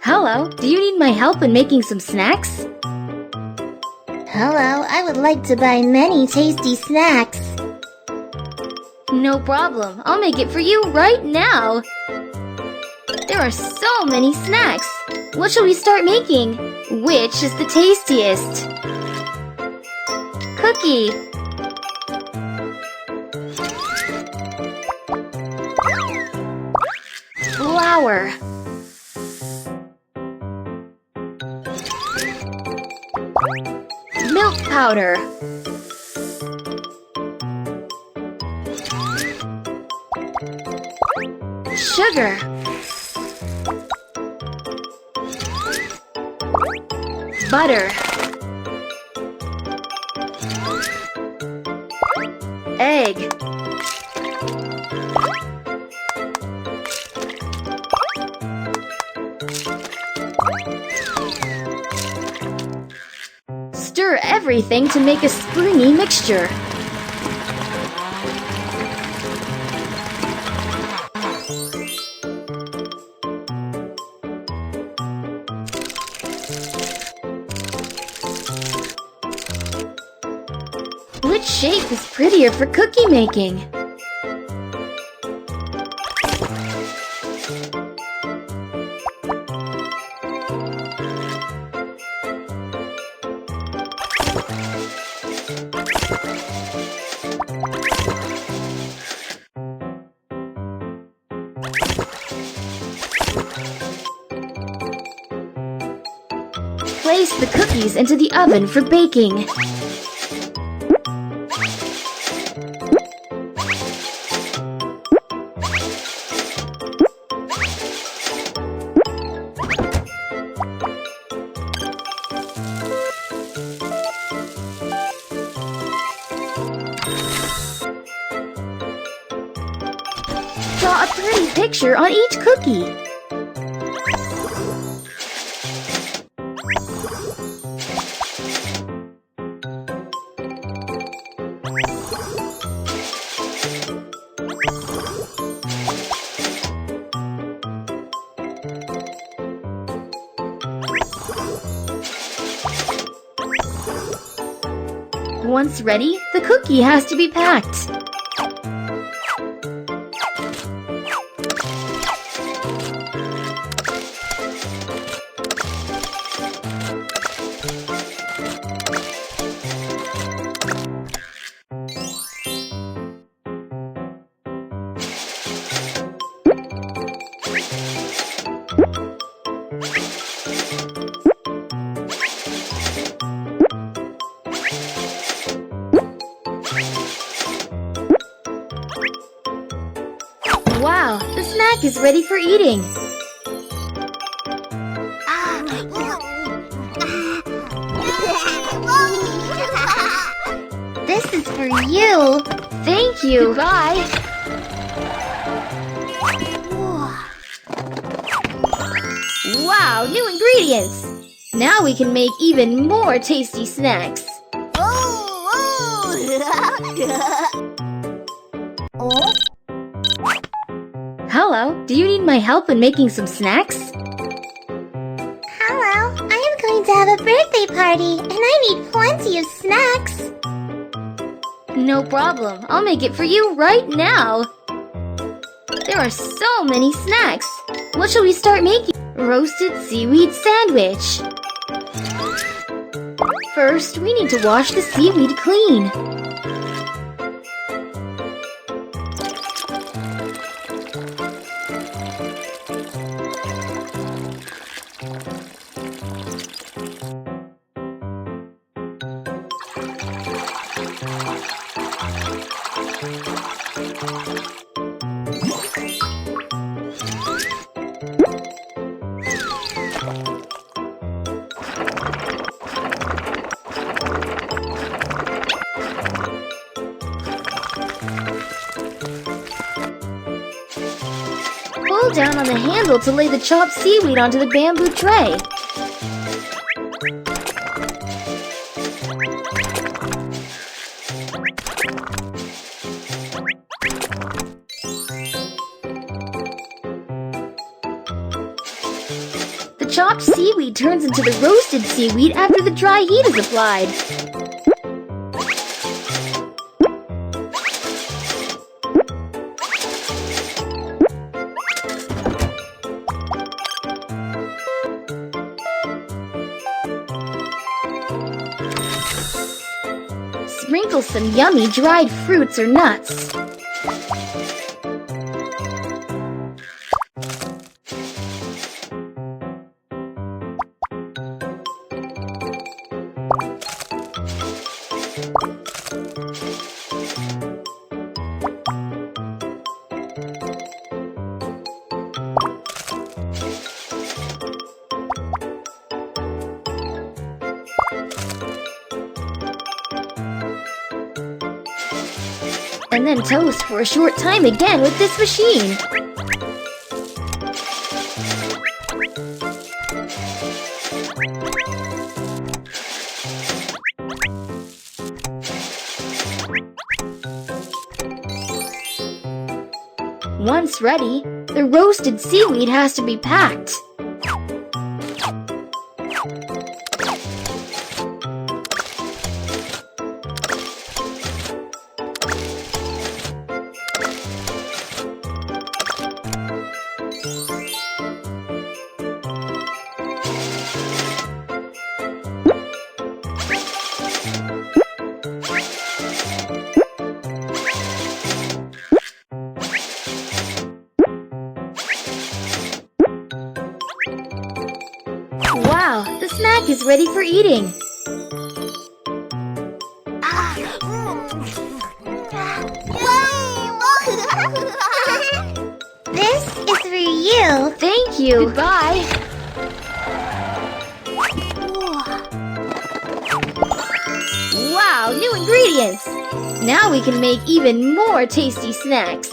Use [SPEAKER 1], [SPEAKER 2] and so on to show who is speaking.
[SPEAKER 1] Hello, do you need my help in making some snacks?
[SPEAKER 2] Hello, I would like to buy many tasty snacks.
[SPEAKER 1] No problem, I'll make it for you right now. There are so many snacks. What shall we start making? Which is the tastiest? Cookie. Flour. Milk powder. Sugar. Butter. Egg. Stir everything to make a springy mixture. Which shape is prettier for cookie making? Place the cookies into the oven for baking. Draw a pretty picture on each cookie. Once ready, the cookie has to be packed. Wow, the snack is ready for eating.
[SPEAKER 2] This is for you.
[SPEAKER 1] Thank you. Goodbye. Wow, new ingredients. Now we can make even more tasty snacks. Hello, do you need my help in making some snacks?
[SPEAKER 2] Hello, I am going to have a birthday party and I need plenty of snacks.
[SPEAKER 1] No problem, I'll make it for you right now. There are so many snacks. What shall we start making? Roasted seaweed sandwich. First, we need to wash the seaweed clean. Pull down on the handle to lay the chopped seaweed onto the bamboo tray. chopped seaweed turns into the roasted seaweed after the dry heat is applied. Sprinkle some yummy dried fruits or nuts. And then toast for a short time again with this machine. Once ready, the roasted seaweed has to be packed. Wow, the snack is ready for eating.
[SPEAKER 2] This is for you.
[SPEAKER 1] Thank you. Goodbye. Wow, new ingredients. Now we can make even more tasty snacks.